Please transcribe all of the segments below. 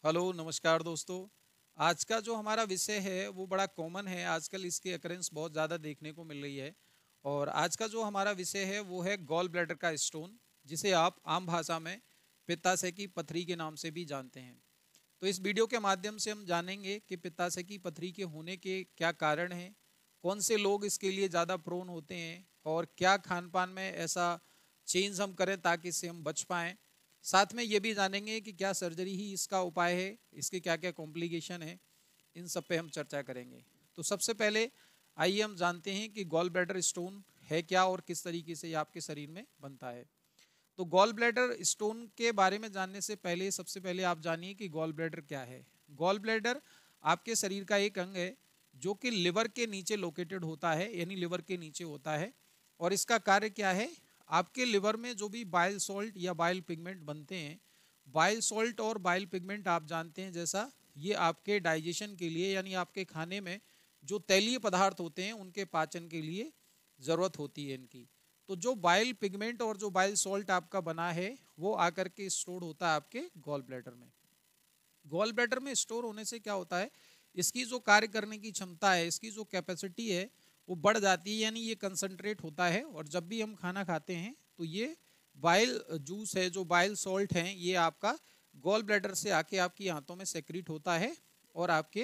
Hello नमस्कार दोस्तों। आज का जो हमारा विषय है वो बड़ा कॉमन है। आजकल इसकी अकरेंस बहुत ज़्यादा देखने को मिल रही है। और आज का जो हमारा विषय है वो है गॉल ब्लैडर का स्टोन, जिसे आप आम भाषा में पित्ताशय की पथरी के नाम से भी जानते हैं। तो इस वीडियो के माध्यम से हम जानेंगे कि पित्ताशय की पथरी के होने के क्या कारण हैं, कौन से लोग इसके लिए ज़्यादा प्रोन होते हैं और क्या खान पान में ऐसा चेंज हम करें ताकि इससे हम बच पाएँ। साथ में ये भी जानेंगे कि क्या सर्जरी ही इसका उपाय है, इसके क्या क्या कॉम्प्लिकेशन है, इन सब पे हम चर्चा करेंगे। तो सबसे पहले आइए हम जानते हैं कि गॉल ब्लैडर स्टोन है क्या और किस तरीके से ये आपके शरीर में बनता है। तो गॉल ब्लैडर स्टोन के बारे में जानने से पहले सबसे पहले आप जानिए कि गॉल ब्लैडर क्या है। गॉल ब्लैडर आपके शरीर का एक अंग है जो कि लिवर के नीचे लोकेटेड होता है, यानी लिवर के नीचे होता है। और इसका कार्य क्या है, आपके लिवर में जो भी बाइल सॉल्ट या बाइल पिगमेंट बनते हैं, बाइल सॉल्ट और बाइल पिगमेंट आप जानते हैं जैसा, ये आपके डाइजेशन के लिए यानी आपके खाने में जो तैलीय पदार्थ होते हैं उनके पाचन के लिए ज़रूरत होती है इनकी। तो जो बाइल पिगमेंट और जो बाइल सॉल्ट आपका बना है वो आकर के स्टोर होता है आपके गॉल ब्लैडर में। गॉल ब्लैडर में स्टोर होने से क्या होता है, इसकी जो कार्य करने की क्षमता है, इसकी जो कैपेसिटी है वो बढ़ जाती है, यानी ये कंसंट्रेट होता है। और जब भी हम खाना खाते हैं तो ये बाइल जूस है, जो बाइल सॉल्ट है, ये आपका गॉल ब्लैडर से आके आपकी आंतों में सेक्रीट होता है और आपके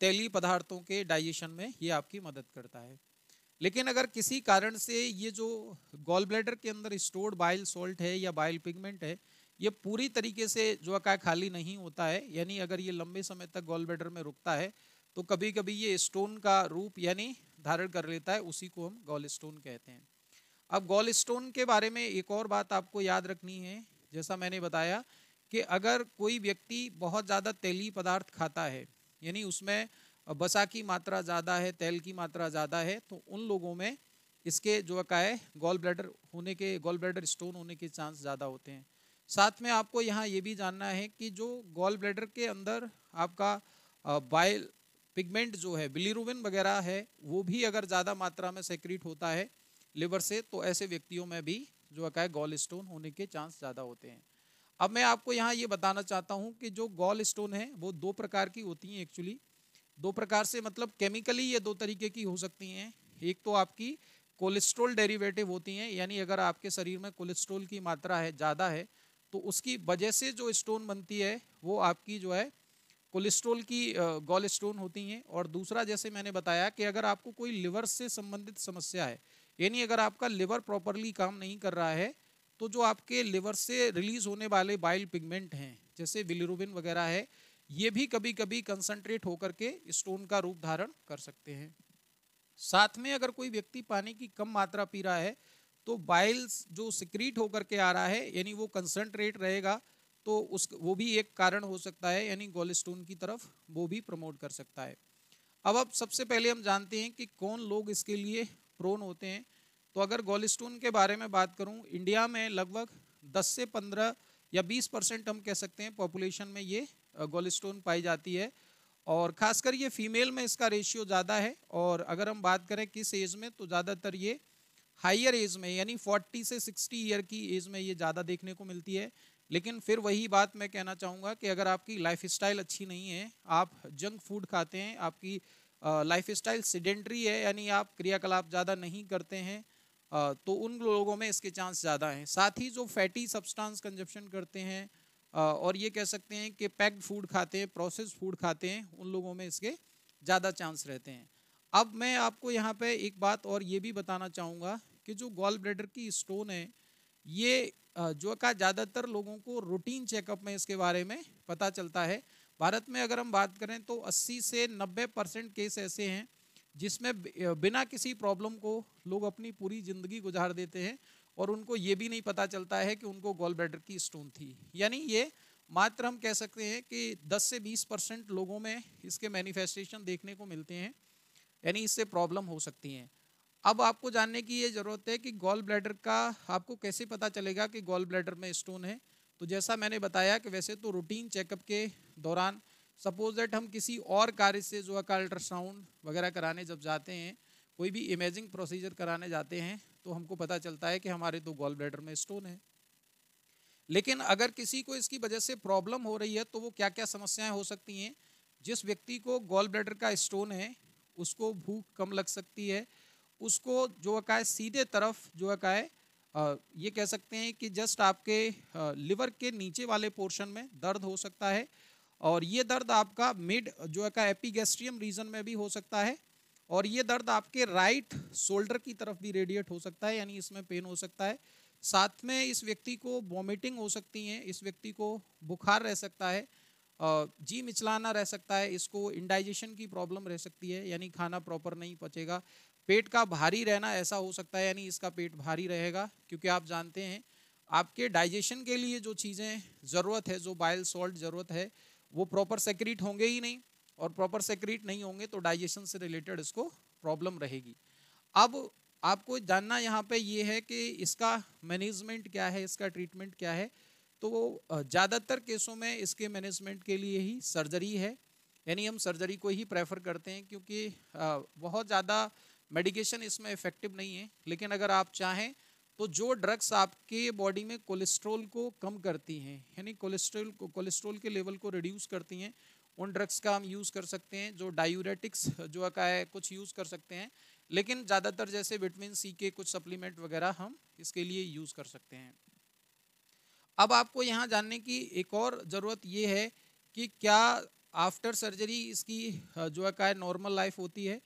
तैलीय पदार्थों के डाइजेशन में ये आपकी मदद करता है। लेकिन अगर किसी कारण से ये जो गॉल ब्लैडर के अंदर स्टोर्ड बाइल सॉल्ट है या बाइल पिगमेंट है, ये पूरी तरीके से जो है खाली नहीं होता है, यानी अगर ये लंबे समय तक गॉल ब्लैडर में रुकता है तो कभी कभी ये स्टोन का रूप यानी धारण कर लेता है, उसी को हम गॉल स्टोन कहते हैं। अब गॉल स्टोन के बारे में एक और बात आपको याद रखनी है। जैसा मैंने बताया कि अगर कोई व्यक्ति बहुत ज़्यादा तेली पदार्थ खाता है, यानी उसमें वसा की मात्रा ज़्यादा है, तेल की मात्रा ज़्यादा है, तो उन लोगों में इसके जो का है गॉल ब्लैडर स्टोन होने के चांस ज़्यादा होते हैं। साथ में आपको यहाँ ये भी जानना है कि जो गॉल ब्लैडर के अंदर आपका बाइल पिगमेंट जो है, बिलीरुबिन वगैरह है, वो भी अगर ज़्यादा मात्रा में सेक्रीट होता है लिवर से, तो ऐसे व्यक्तियों में भी जो है गॉल स्टोन होने के चांस ज़्यादा होते हैं। अब मैं आपको यहाँ ये बताना चाहता हूँ कि जो गॉल स्टोन है वो दो प्रकार की होती हैं एक्चुअली। दो प्रकार से मतलब केमिकली ये दो तरीके की हो सकती हैं। एक तो आपकी कोलेस्ट्रॉल डेरिवेटिव होती हैं, यानी अगर आपके शरीर में कोलेस्ट्रॉल की मात्रा है ज़्यादा है तो उसकी वजह से जो स्टोन बनती है वो आपकी जो है कोलेस्ट्रॉल की गॉल स्टोन होती हैं। और दूसरा, जैसे मैंने बताया कि अगर आपको कोई लिवर से संबंधित समस्या है, यानी अगर आपका लिवर प्रॉपरली काम नहीं कर रहा है, तो जो आपके लिवर से रिलीज होने वाले बाइल पिगमेंट हैं जैसे बिलिरुबिन वगैरह है, ये भी कभी कभी कंसंट्रेट होकर के स्टोन का रूप धारण कर सकते हैं। साथ में अगर कोई व्यक्ति पानी की कम मात्रा पी रहा है तो बाइल्स जो सिक्रीट होकर के आ रहा है यानी वो कंसंट्रेट रहेगा, तो उस वो भी एक कारण हो सकता है, यानी गॉल स्टोन की तरफ वो भी प्रमोट कर सकता है। अब सबसे पहले हम जानते हैं कि कौन लोग इसके लिए प्रोन होते हैं। तो अगर गॉल स्टोन के बारे में बात करूं, इंडिया में लगभग 10 से 15 या 20% हम कह सकते हैं पॉपुलेशन में ये गॉल स्टोन पाई जाती है। और खासकर ये फीमेल में इसका रेशियो ज़्यादा है। और अगर हम बात करें किस एज में, तो ज़्यादातर ये हाइयर एज में यानी 40 से 60 ईयर की एज में ये ज़्यादा देखने को मिलती है। लेकिन फिर वही बात मैं कहना चाहूँगा कि अगर आपकी लाइफ स्टाइल अच्छी नहीं है, आप जंक फूड खाते हैं, आपकी लाइफ स्टाइल सीडेंट्री है यानी आप क्रियाकलाप ज़्यादा नहीं करते हैं, तो उन लोगों में इसके चांस ज़्यादा हैं। साथ ही जो फैटी सब्सटेंस कंजप्शन करते हैं और ये कह सकते हैं कि पैक्ड फूड खाते हैं, प्रोसेस्ड फूड खाते हैं, उन लोगों में इसके ज़्यादा चांस रहते हैं। अब मैं आपको यहाँ पे एक बात और ये भी बताना चाहूँगा कि जो गॉल ब्लैडर की स्टोन है, ये जो का ज़्यादातर लोगों को रूटीन चेकअप में इसके बारे में पता चलता है। भारत में अगर हम बात करें तो 80 से 90% केस ऐसे हैं जिसमें बिना किसी प्रॉब्लम को लोग अपनी पूरी ज़िंदगी गुजार देते हैं और उनको ये भी नहीं पता चलता है कि उनको गॉल ब्लैडर की स्टोन थी। यानी ये मात्र हम कह सकते हैं कि 10 से 20% लोगों में इसके मैनिफेस्टेशन देखने को मिलते हैं, यानी इससे प्रॉब्लम हो सकती हैं। अब आपको जानने की ये ज़रूरत है कि गॉल ब्लैडर का आपको कैसे पता चलेगा कि गॉल ब्लैडर में स्टोन है। तो जैसा मैंने बताया कि वैसे तो रूटीन चेकअप के दौरान, सपोज दैट हम किसी और कार्य से जो है अल्ट्रासाउंड वगैरह कराने जब जाते हैं, कोई भी इमेजिंग प्रोसीजर कराने जाते हैं, तो हमको पता चलता है कि हमारे तो गॉल ब्लैडर में स्टोन है। लेकिन अगर किसी को इसकी वजह से प्रॉब्लम हो रही है तो वो क्या क्या समस्याएं हो सकती हैं। जिस व्यक्ति को गॉल ब्लैडर का स्टोन है उसको भूख कम लग सकती है, उसको जो है सीधे तरफ जो है ये कह सकते हैं कि जस्ट आपके लिवर के नीचे वाले पोर्शन में दर्द हो सकता है, और ये दर्द आपका मिड जो है एपिगैस्ट्रियम रीजन में भी हो सकता है, और ये दर्द आपके राइट शोल्डर की तरफ भी रेडिएट हो सकता है, यानी इसमें पेन हो सकता है। साथ में इस व्यक्ति को वॉमिटिंग हो सकती है, इस व्यक्ति को बुखार रह सकता है, जी मिचलाना रह सकता है, इसको इंडाइजेशन की प्रॉब्लम रह सकती है, यानी खाना प्रॉपर नहीं पचेगा। पेट का भारी रहना ऐसा हो सकता है, यानी इसका पेट भारी रहेगा, क्योंकि आप जानते हैं आपके डाइजेशन के लिए जो चीज़ें ज़रूरत है, जो बाइल सॉल्ट ज़रूरत है, वो प्रॉपर सेक्रीट होंगे ही नहीं, और प्रॉपर सेक्रीट नहीं होंगे तो डाइजेशन से रिलेटेड इसको प्रॉब्लम रहेगी। अब आपको जानना यहाँ पे ये है कि इसका मैनेजमेंट क्या है, इसका ट्रीटमेंट क्या है। तो ज़्यादातर केसों में इसके मैनेजमेंट के लिए ही सर्जरी है, यानी हम सर्जरी को ही प्रेफर करते हैं, क्योंकि बहुत ज़्यादा मेडिकेशन इसमें इफेक्टिव नहीं है। लेकिन अगर आप चाहें तो जो ड्रग्स आपके बॉडी में कोलेस्ट्रॉल को कम करती हैं, यानी कोलेस्ट्रॉल के लेवल को रिड्यूस करती हैं, उन ड्रग्स का हम यूज़ कर सकते हैं। जो डायूरेटिक्स जो है कुछ यूज़ कर सकते हैं, लेकिन ज़्यादातर जैसे विटामिन सी के कुछ सप्लीमेंट वगैरह हम इसके लिए यूज़ कर सकते हैं। अब आपको यहाँ जानने की एक और ज़रूरत ये है कि क्या आफ्टर सर्जरी इसकी जो है नॉर्मल लाइफ होती है।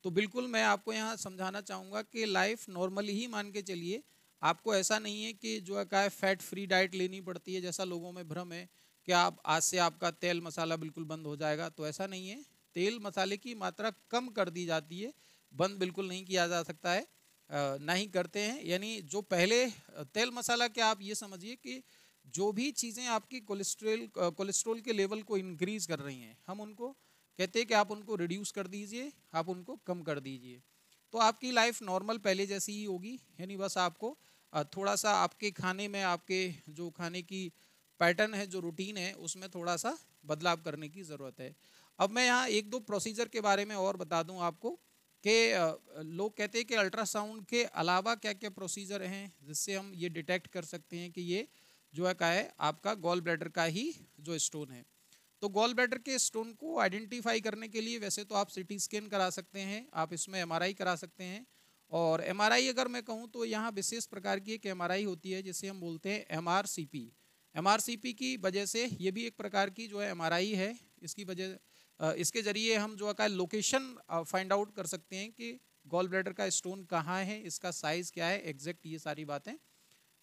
तो बिल्कुल मैं आपको यहाँ समझाना चाहूँगा कि लाइफ नॉर्मल ही मान के चलिए। आपको ऐसा नहीं है कि जो है फैट फ्री डाइट लेनी पड़ती है, जैसा लोगों में भ्रम है कि आप आज से आपका तेल मसाला बिल्कुल बंद हो जाएगा, तो ऐसा नहीं है। तेल मसाले की मात्रा कम कर दी जाती है, बंद बिल्कुल नहीं किया जा सकता है, ना ही करते हैं। यानी जो पहले तेल मसाला, क्या आप ये समझिए कि जो भी चीज़ें आपकी कोलेस्ट्रॉल के लेवल को इंक्रीज कर रही हैं, हम उनको कहते हैं कि आप उनको रिड्यूस कर दीजिए, आप उनको कम कर दीजिए, तो आपकी लाइफ नॉर्मल पहले जैसी ही होगी। यानी बस आपको थोड़ा सा आपके खाने में, आपके जो खाने की पैटर्न है, जो रूटीन है, उसमें थोड़ा सा बदलाव करने की ज़रूरत है। अब मैं यहाँ एक दो प्रोसीजर के बारे में और बता दूँ आपको कि लोग कहते हैं कि अल्ट्रासाउंड के अलावा क्या क्या प्रोसीजर हैं जिससे हम ये डिटेक्ट कर सकते हैं कि ये जो है आपका गॉल ब्लैडर का ही जो स्टोन है। तो गॉल ब्लैडर के स्टोन को आइडेंटिफाई करने के लिए वैसे तो आप सीटी स्कैन करा सकते हैं, आप इसमें एमआरआई करा सकते हैं। और एमआरआई अगर मैं कहूँ तो यहाँ विशेष प्रकार की एक एमआरआई होती है जिसे हम बोलते हैं एमआरसीपी। एमआरसीपी की वजह से ये भी एक प्रकार की जो है एमआरआई है, इसकी वजह इसके जरिए हम जो है लोकेशन फाइंड आउट कर सकते हैं कि गॉल ब्लैडर का स्टोन कहाँ है, इसका साइज़ क्या है एग्जैक्ट, ये सारी बातें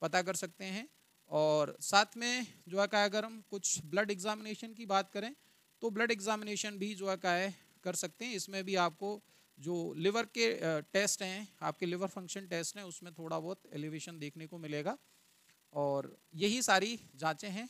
पता कर सकते हैं। और साथ में जो है अगर हम कुछ ब्लड एग्जामिनेशन की बात करें तो ब्लड एग्जामिनेशन भी जो है कर सकते हैं। इसमें भी आपको जो लिवर के टेस्ट हैं, आपके लिवर फंक्शन टेस्ट हैं, उसमें थोड़ा बहुत एलिवेशन देखने को मिलेगा। और यही सारी जांचें हैं।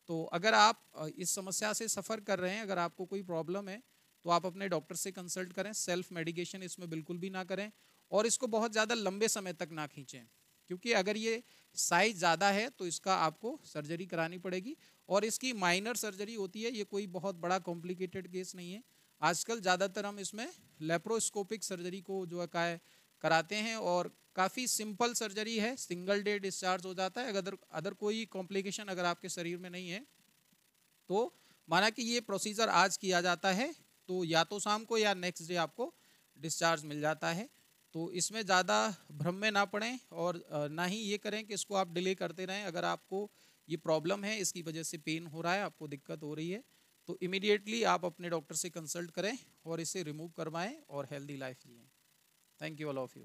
तो अगर आप इस समस्या से सफ़र कर रहे हैं, अगर आपको कोई प्रॉब्लम है तो आप अपने डॉक्टर से कंसल्ट करें। सेल्फ मेडिकेशन इसमें बिल्कुल भी ना करें, और इसको बहुत ज़्यादा लंबे समय तक ना खींचें, क्योंकि अगर ये साइज ज़्यादा है तो इसका आपको सर्जरी करानी पड़ेगी, और इसकी माइनर सर्जरी होती है, ये कोई बहुत बड़ा कॉम्प्लिकेटेड केस नहीं है। आजकल ज़्यादातर हम इसमें लेप्रोस्कोपिक सर्जरी को जो है कराते हैं, और काफ़ी सिंपल सर्जरी है, सिंगल डे डिस्चार्ज हो जाता है। अदर कोई कॉम्प्लिकेशन अगर आपके शरीर में नहीं है तो माना कि ये प्रोसीजर आज किया जाता है तो या तो शाम को या नेक्स्ट डे आपको डिस्चार्ज मिल जाता है। तो इसमें ज़्यादा भ्रम में ना पड़ें, और ना ही ये करें कि इसको आप डिले करते रहें। अगर आपको ये प्रॉब्लम है, इसकी वजह से पेन हो रहा है, आपको दिक्कत हो रही है, तो इमीडिएटली आप अपने डॉक्टर से कंसल्ट करें और इसे रिमूव करवाएं और हेल्दी लाइफ जिएं। Thank you all of you.